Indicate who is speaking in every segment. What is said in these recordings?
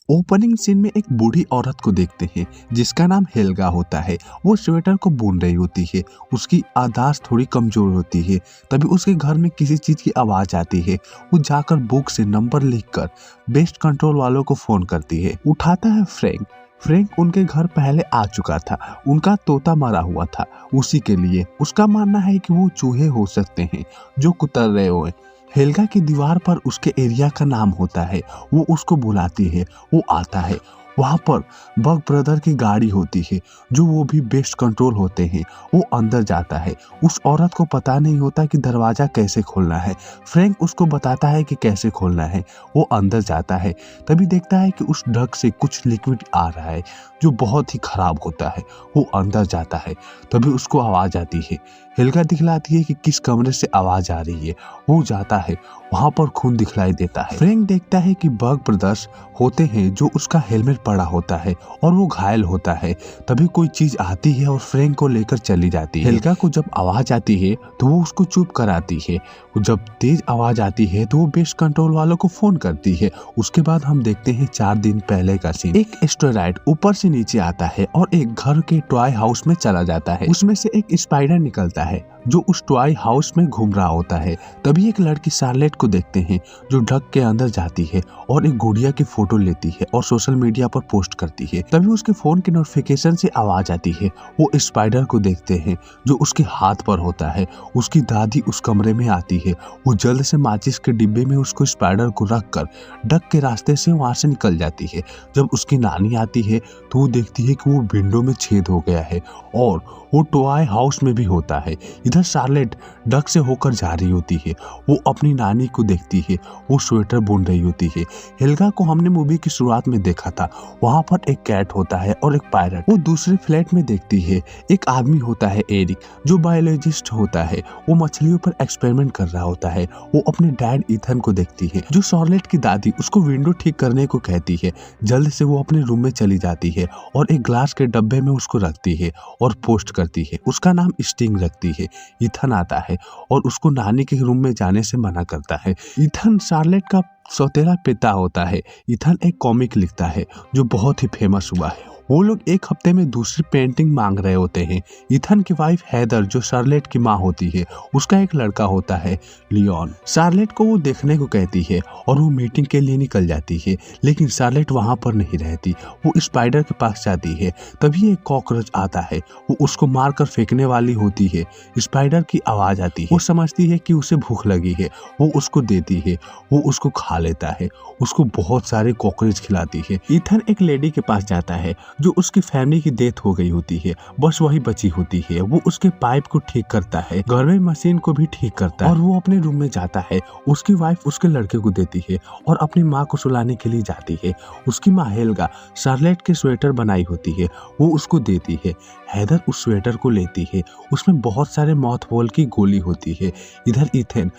Speaker 1: Opening scene में एक बूढ़ी औरत को देखते हैं जिसका नाम हेल्गा होता है। वो स्वेटर को बुन रही होती है। उसकी याददाश्त थोड़ी कमजोर होती है। तभी उसके घर में किसी चीज की आवाज आती है। वो जाकर बुक से नंबर लिखकर बेस्ट कंट्रोल वालों को फोन करती है। उठाता है फ्रैंक। फ्रैंक उनके घर पहले आ चुका था। उनका तोता मरा हुआ था। उसी के लिए उसका मानना है कि वो चूहे हो सकते हैं जो कुतर रहे हुए। हेल्गा की दीवार पर उसके एरिया का नाम होता है। वो उसको बुलाती है। वो आता है। वहां पर बग ब्रदर की गाड़ी होती है जो वो भी बेस्ट कंट्रोल होते हैं। वो अंदर जाता है। उस औरत को पता नहीं होता कि दरवाजा कैसे खोलना है। फ्रैंक उसको बताता है कि कैसे खोलना है। वो अंदर जाता है। तभी देखता है कि उस ढक से कुछ लिक्विड आ रहा है जो बहुत ही खराब होता है। वो अंदर जाता है। तभी उसको आवाज आती है। हेल्गा दिखलाती है कि किस कमरे से आवाज आ रही है। वो जाता है। वहां पर खून दिखलाई देता है। फ्रैंक देखता है कि बग ब्रदर्स होते हैं जो उसका हेलमेट पड़ा होता है और वो घायल होता है। तभी कोई चीज आती है और फ्रैंक को लेकर चली जाती है। हेल्गा को जब आवाज आती है तो वो उसको चुप कराती है। जब तेज आवाज आती है तो वो बेस्ट कंट्रोल वालों को फोन करती है। उसके बाद हम देखते हैं 4 दिन पहले का सीन। एक एस्टेरॉयड ऊपर से नीचे आता है और एक घर के टॉय हाउस में चला जाता है। उसमें से एक स्पाइडर निकलता है जो उस टॉय हाउस में घूम रहा होता है। तभी एक लड़की शार्लेट को देखते हैं जो ढक के अंदर जाती है और एक गुड़िया की फोटो लेती है और सोशल मीडिया पर पोस्ट करती है। तभी उसके फोन के नोटिफिकेशन से आवाज आती है। वो स्पाइडर को देखते हैं जो उसके हाथ पर होता है। उसकी दादी उस कमरे में आती है। वो जल्द से माचिस के डिब्बे में उसको स्पाइडर को रख कर डक के रास्ते से वहां से निकल जाती है। जब उसकी नानी आती है तो वो देखती है कि वो विंडो में छेद हो गया है और वो टॉय हाउस में भी होता है। इधर शार्लेट डक से होकर जा रही होती है। वो अपनी नानी को देखती है। वो स्वेटर बुन रही होती है। हेल्गा को हमने मूवी की शुरुआत में देखा था। वहां पर एक कैट होता है और एक पायरट। वो दूसरे फ्लैट में देखती है एक आदमी होता है एरिक जो बायोलॉजिस्ट होता है। वो मछलियों पर एक्सपेरिमेंट कर रहा होता है। वो अपने डैड इथन को देखती है जो शार्लेट की दादी उसको विंडो ठीक करने को कहती है। जल्द से वो अपने रूम में चली जाती है और एक ग्लास के डब्बे में उसको रखती है और पोस्ट करती है। उसका नाम स्टिंग रखती है। इथन आता है और उसको नानी के रूम में जाने से मना करता है। इथन शार्लेट का सौतेला पिता होता है। इथन एक कॉमिक लिखता है जो बहुत ही फेमस हुआ है। वो लोग एक हफ्ते में दूसरी पेंटिंग मांग रहे होते हैं। इथन की वाइफ हैदर जो शार्लेट की माँ होती है उसका एक लड़का होता है लियोन। शार्लेट को वो देखने को कहती है और वो मीटिंग के लिए निकल जाती है। लेकिन शार्लेट वहां पर नहीं रहती। वो स्पाइडर के पास जाती है। तभी एक कॉकरोच आता है। वो उसको मारकर फेंकने वाली होती है। स्पाइडर की आवाज आती है। वो समझती है कि उसे भूख लगी है। वो उसको देती है। वो उसको खा लेता है। उसको बहुत सारे कॉकरोच खिलाती है। इथन एक लेडी के पास जाता है जो उसकी फैमिली की डेथ हो गई होती है। बस वही बची होती है। वो उसके पाइप को ठीक करता है। घर में मशीन को भी ठीक करता है और वो अपने रूम में जाता है। उसकी वाइफ उसके लड़के को देती है और अपनी माँ को सुलाने के लिए जाती है। उसकी माँ हेल्गा शार्लेट के स्वेटर बनाई होती है। वो उसको देती है। हैदर उस स्वेटर को लेती है। उसमें बहुत सारे मॉथबॉल की गोली होती है। इधर इथन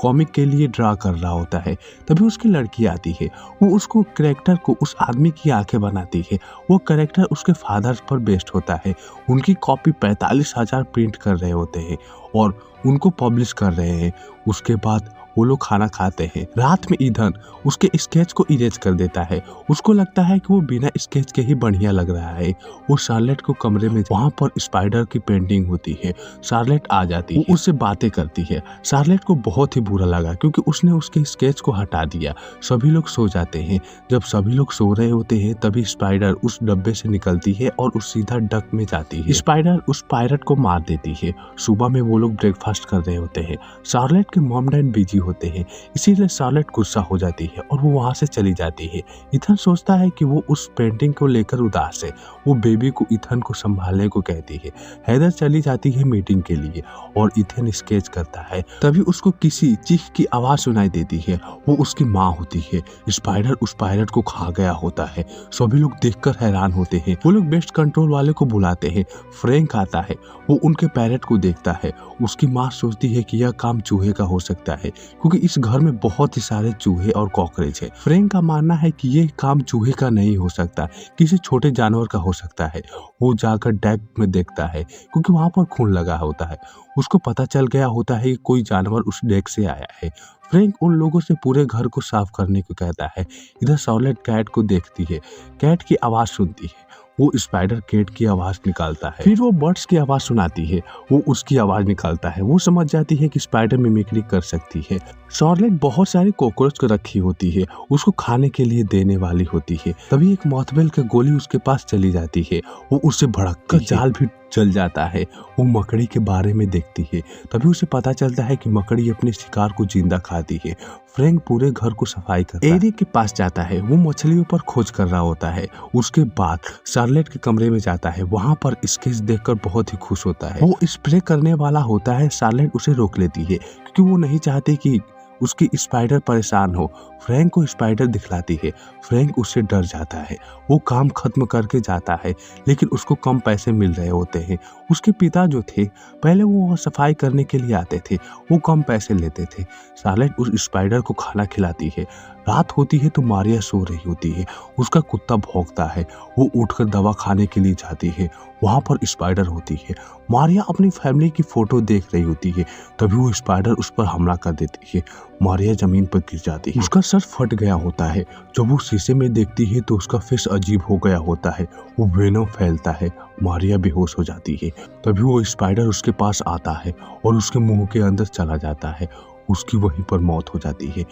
Speaker 1: कॉमिक के लिए ड्रा कर रहा होता है। तभी उसकी लड़की आती है। वो उसको कैरेक्टर को उस आदमी की आंखें बनाती है। वो कैरेक्टर उसके फादर पर बेस्ड होता है। उनकी कॉपी 45,000 प्रिंट कर रहे होते हैं और उनको पब्लिश कर रहे हैं। उसके बाद वो लोग खाना खाते हैं। रात में ईधन उसके स्केच को इरेज कर देता है। उसको लगता है कि वो बिना स्केच के ही बढ़िया लग रहा है। वो शार्लेट को कमरे में वहां पर स्पाइडर की पेंटिंग होती है। शार्लेट आ जाती है। वो उससे बातें करती है। शार्लेट को बहुत ही बुरा लगा क्योंकि उसने उसके स्केच को हटा दिया। सभी लोग सो जाते हैं। जब सभी लोग सो रहे होते हैं तभी स्पाइडर उस डब्बे से निकलती है और उस सीधा डक में जाती है। स्पाइडर उस पायरट को मार देती है। सुबह में वो लोग ब्रेकफास्ट कर रहे होते हैं। शार्लेट के मॉम डैड बिजी होते हैं। इसीलिए शार्लेट गुस्सा हो जाती है और वो वहां से चली जाती है। इथन सोचता है कि वो उस पेंटिंग को लेकर उदास है। वो बेबी को इथन को संभालने को कहती है। हैदर चली जाती है मीटिंग के लिए और इथन स्केच करता है। तभी उसको किसी चीख की आवाज सुनाई देती है। वो उसकी माँ होती है। स्पाइडर उस पायलट को खा गया होता है। सभी लोग देखकर हैरान होते हैं। वो लोग बेस्ट कंट्रोल वाले को बुलाते हैं। फ्रैंक आता है। वो उनके पैरट को देखता है। उसकी माँ सोचती है कि यह काम चूहे का हो सकता है क्योंकि इस घर में बहुत ही सारे चूहे और कॉकरोच है। फ्रैंक का मानना है कि ये काम चूहे का नहीं हो सकता, किसी छोटे जानवर का हो सकता है। वो जाकर डेक में देखता है क्योंकि वहां पर खून लगा होता है। उसको पता चल गया होता है कि कोई जानवर उस डेक से आया है। फ्रैंक उन लोगों से पूरे घर को साफ करने को कहता है। इधर शार्लेट कैट को देखती है, कैट की आवाज सुनती है। वो स्पाइडर कैट की आवाज निकालता है, फिर वो बर्ड्स की आवाज सुनाती है, वो उसकी आवाज निकालता है। वो समझ जाती है कि स्पाइडर मिमिक्री कर सकती है। शार्लेट बहुत सारी कॉकरोच को रखी होती है, उसको खाने के लिए देने वाली होती है। तभी एक मॉथबेल की गोली उसके पास चली जाती है। वो उससे भड़ककर जाल भी जल जाता है। वो मकड़ी के बारे में देखती है, तभी उसे पता चलता है कि मकड़ी अपने शिकार को जिंदा खाती है। फ्रैंक पूरे घर को सफाई करता है। एरिक के पास जाता है, वो मछलियों पर खोज कर रहा होता है। उसके बाद शार्लेट के कमरे में जाता है, वहां पर स्केच देखकर बहुत ही खुश होता है। वो स्प्रे करने वाला होता है, शार्लेट उसे रोक लेती है क्योंकि वो नहीं चाहती कि उसकी स्पाइडर परेशान हो। फ्रैंक को स्पाइडर दिखलाती है, फ्रैंक उससे डर जाता है। वो काम खत्म करके जाता है, लेकिन उसको कम पैसे मिल रहे होते हैं। उसके पिता जो थे, पहले वो सफाई करने के लिए आते थे, वो कम पैसे लेते थे। शार्लेट उस स्पाइडर को खाना खिलाती है। रात होती है तो मारिया सो रही होती है, उसका कुत्ता भौंकता है। वो उठकर दवा खाने के लिए जाती है, वहां पर स्पाइडर होती है। मारिया अपनी फैमिली की फोटो देख रही होती है, तभी वो स्पाइडर उस पर हमला कर देती है। मारिया जमीन पर गिर जाती है, उसका सर फट गया होता है। जब वो शीशे में देखती है तो उसका फेस अजीब हो गया होता है, वो वेनम फैलता है। मारिया बेहोश हो जाती है, तभी वो स्पाइडर उसके पास आता है और उसके मुंह के अंदर चला जाता है। उसकी वहीं पर मौत हो जाती है।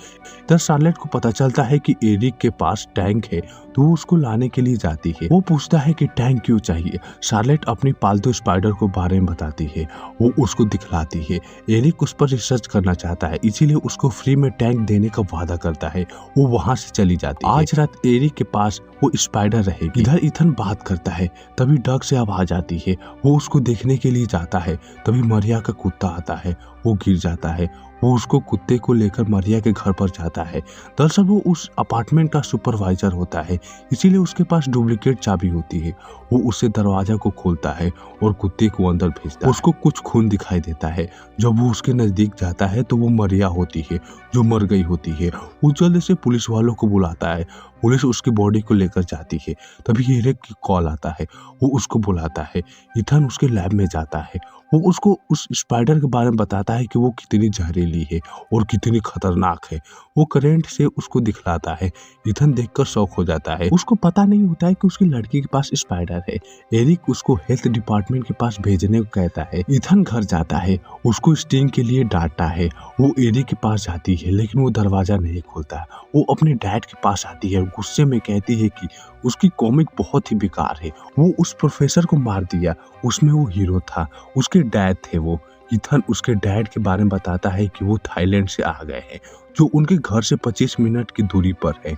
Speaker 1: तब शार्लेट को पता चलता है कि एरिक के पास टैंक है, तो वो उसको लाने के लिए जाती है। वो पूछता है कि टैंक क्यों चाहिए। शार्लेट अपनी पालतू स्पाइडर को बारे में बताती है, वो उसको दिखलाती है। एरिक उस पर रिसर्च करना चाहता है, इसीलिए उसको फ्री में टैंक देने का वादा करता है। वो वहां से चली जाती है। आज रात एरिक के पास वो स्पाइडर रहेगी। इधर इथन बात करता है, तभी डग से आवाज आती है। वो उसको देखने के लिए जाता है, तभी मरिया का कुत्ता आता है, वो गिर जाता है। वो उसको कुत्ते को लेकर मरिया के घर पर जाता है। दरअसल वो उस अपार्टमेंट का सुपरवाइजर होता है, इसीलिए उसके पास डुप्लीकेट चाबी होती है। वो उससे दरवाजा को खोलता है और कुत्ते को अंदर भेजता है। उसको कुछ खून दिखाई देता है। जब वो उसके नजदीक जाता है तो वो मरिया होती है, जो मर गई होती है। वो जल्द से पुलिस वालों को बुलाता है। पुलिस उसकी बॉडी को लेकर जाती है। तभी एरिक की कॉल आता है, वो उसको बुलाता है। इथन उसके लैब में जाता है। वो उसको उस स्पाइडर के बारे में बताता है कि वो कितनी जहरीली है और कितनी खतरनाक है। वो करंट से उसको दिखलाता है। इथन देखकर शॉक हो जाता है। उसको पता नहीं होता है कि उसकी लड़की के पास स्पाइडर है। एरिक उसको हेल्थ डिपार्टमेंट के पास भेजने को कहता है। इथन घर जाता है, उसको स्टिंग के लिए डांटता है। वो एरिक के पास जाती है, लेकिन वो दरवाजा नहीं खोलता। वो अपने डैड के पास आती है, गुस्से में कहती है कि उसकी कॉमिक बहुत ही बेकार है, वो उस प्रोफेसर को मार दिया, उसमें वो हीरो था, उसके डैड थे वो। इथन उसके डैड के बारे में बताता है कि वो थाईलैंड से आ गए हैं, जो उनके घर से 25 मिनट की दूरी पर है।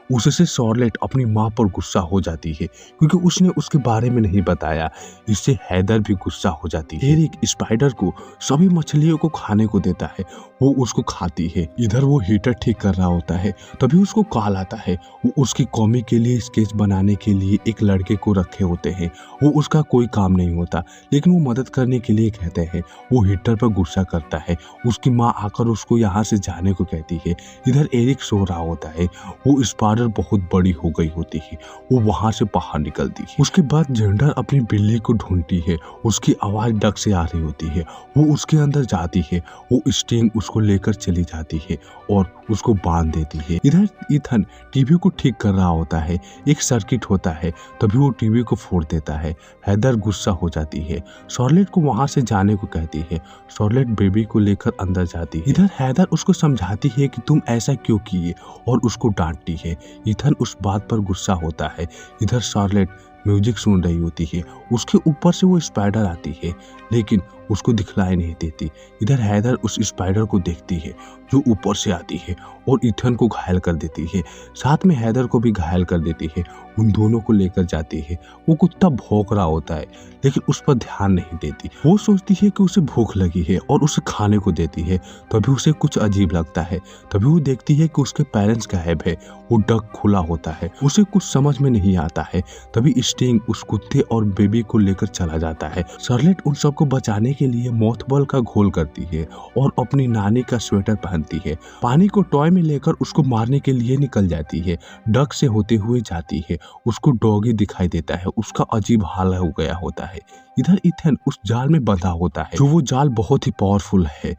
Speaker 1: उससे शार्लेट अपनी माँ पर गुस्सा हो जाती है क्योंकि उसने उसके बारे में नहीं बताया। इससे हैदर भी गुस्सा हो जाती है। एरिक स्पाइडर को सभी मछलियों को खाने को देता है, वो उसको खाती है। इधर वो हीटर ठीक कर रहा होता है, तभी उसको कॉल आता है। वो उसकी कॉमिक के लिए स्केच बनाने के लिए एक लड़के को रखे होते हैं। वो उसका कोई काम नहीं होता, लेकिन वो मदद करने के लिए कहते हैं। वो हीटर पर गुस्सा करता है। उसकी माँ आकर उसको यहाँ से जाने को कहती है। इधर एरिक सो रहा होता है। वो स्पाइडर बहुत बड़ी हो गई होती है, वो वहां से बाहर निकलती है। उसके बाद जेंडर अपनी बिल्ली को ढूंढती है। उसकी आवाज डक से आ रही होती है। वो उसके अंदर जाती है। वो स्टिंग उसको लेकर चली जाती है और उसको बांध देती है। इधर इथन टीवी को ठीक कर रहा होता है। एक सर्किट होता है, तभी वो टीवी को फोड़ देता है। हैदर गुस्सा हो जाती है, शार्लेट को वहां से जाने को कहती है। शार्लेट बेबी को लेकर अंदर जाती है। इधर हैदर उसको समझाती है कि तुम ऐसा क्यों किए और उसको डांटती है। इथन उस बात पर गुस्सा होता है। इधर शार्लेट म्यूजिक सुन रही होती है। उसके ऊपर से वो स्पाइडर आती है, लेकिन उसको दिखलाई नहीं देती। इधर हैदर उस स्पाइडर को देखती है जो ऊपर से आती है और इथन को घायल कर देती है, साथ में हैदर को भी घायल कर देती है। उन दोनों को लेकर जाती है। वो कुत्ता भौंक रहा होता है, लेकिन उस पर ध्यान नहीं देती। वो सोचती है कि उसे भूख लगी है और उसे खाने को देती है। तभी उसे कुछ अजीब लगता है। तभी वो देखती है कि उसके पेरेंट्स गायब है। वो डक खुला होता है। उसे कुछ समझ में नहीं आता है। तभी स्टिंग उस कुत्ते और बेबी को लेकर चला जाता है। शार्लेट उन सबको बचाने के लिए मोथबॉल का घोल करती है और अपनी नानी का स्वेटर पहनती है। पानी को टॉय में लेकर उसको मारने के लिए निकल जाती है। डक से होते हुए जाती है। उसको डॉगी दिखाई देता है। उसका अजीब हाल हो गया होता है। इधर इथन उस जाल में बंधा होता है, जो वो जाल बहुत ही पावरफुल है।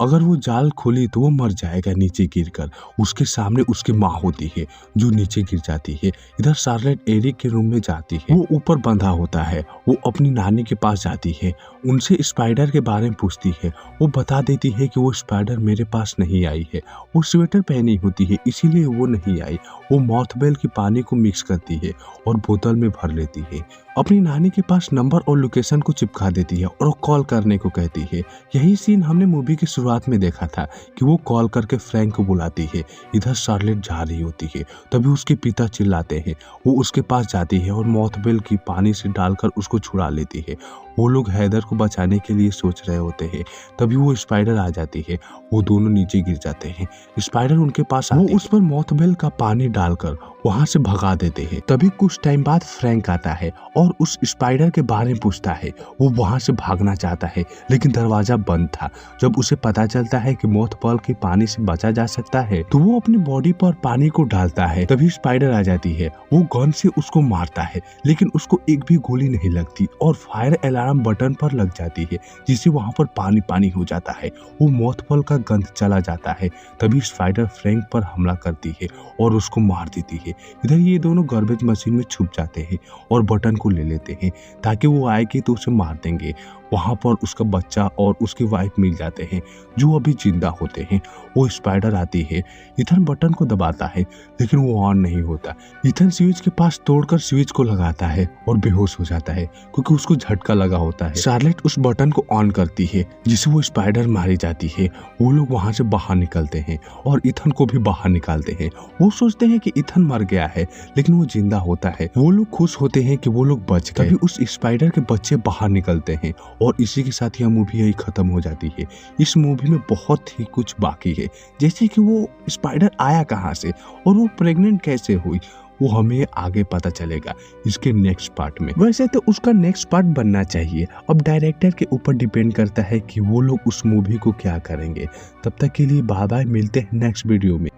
Speaker 1: अगर वो जाल खोली तो वो मर जाएगा नीचे गिरकर। उसके सामने उसकी माँ होती है जो नीचे गिर जाती है। इधर शार्लेट एरिक के रूम में जाती है। वो ऊपर बंधा होता है। वो अपनी नानी के पास जाती है, उनसे स्पाइडर के बारे में पूछती है। वो बता देती है कि वो स्पाइडर मेरे पास नहीं आई है। वो स्वेटर पहनी होती है इसीलिए वो नहीं आई। वो मॉथबेल की पानी को मिक्स करती है और बोतल में भर लेती है। अपनी नानी के पास नंबर और लोकेशन को चिपका देती है और कॉल करने को कहती है। यही सीन हमने मूवी की शुरुआत में देखा था कि वो कॉल करके फ्रैंक को बुलाती है। इधर शार्लेट जा रही होती है, तभी उसके पिता चिल्लाते हैं। वो उसके पास जाती है और मॉथबेल की पानी से डालकर उसको छुड़ा लेती है। वो लोग हैदर को बचाने के लिए सोच रहे होते हैं, तभी वो स्पाइडर आ जाती है। वो दोनों नीचे गिर जाते हैं। स्पाइडर उनके पास आती है। वो उस पर मॉथबेल का पानी डालकर वहां से भगा देते हैं। तभी कुछ टाइम बाद फ्रैंक आता है और उस स्पाइडर के बारे में पूछता है। वो वहां से भागना चाहता है लेकिन दरवाजा बंद था। जब उसे पता चलता है कि मॉथबॉल के पानी से बचा जा सकता है तो वो अपनी बॉडी पर पानी को डालता है। तभी स्पाइडर आ जाती है। वो गन से उसको मारता है लेकिन उसको एक भी गोली नहीं लगती और फायर अलार्म बटन पर लग जाती है, जिससे वहां पर पानी पानी हो जाता है। वो मॉथबॉल का गंध चला जाता है। तभी स्पाइडर फ्रैंक पर हमला करती है और उसको मार देती है। इधर ये दोनों गार्बेज मशीन में छुप जाते हैं और बटन को ले लेते हैं ताकि वो आएगी तो उसे मार देंगे। वहां पर उसका बच्चा और उसकी वाइफ मिल जाते हैं जो अभी जिंदा होते हैं। वो स्पाइडर आती है। इथन बटन को दबाता है लेकिन वो ऑन नहीं होता। इथन स्विच के पास तोड़कर स्विच को लगाता है और बेहोश हो जाता है क्योंकि उसको झटका लगा होता है। शार्लेट उस बटन को ऑन करती है जिससे वो स्पाइडर मारी जाती है। वो लोग वहां से बाहर निकलते हैं और इथन को भी बाहर निकालते हैं। वो सोचते हैं कि इथन मर गया है लेकिन वो जिंदा होता है। वो लोग खुश होते हैं कि वो लोग बच गए। तभी उस स्पाइडर के बच्चे बाहर निकलते हैं और इसी के साथ यह मूवी यही खत्म हो जाती है। इस मूवी में बहुत ही कुछ बाकी है, जैसे कि वो स्पाइडर आया कहाँ से और वो प्रेग्नेंट कैसे हुई, वो हमें आगे पता चलेगा इसके नेक्स्ट पार्ट में। वैसे तो उसका नेक्स्ट पार्ट बनना चाहिए। अब डायरेक्टर के ऊपर डिपेंड करता है कि वो लोग उस मूवी को क्या करेंगे। तब तक के लिए बाय बाय, मिलते हैं नेक्स्ट वीडियो में।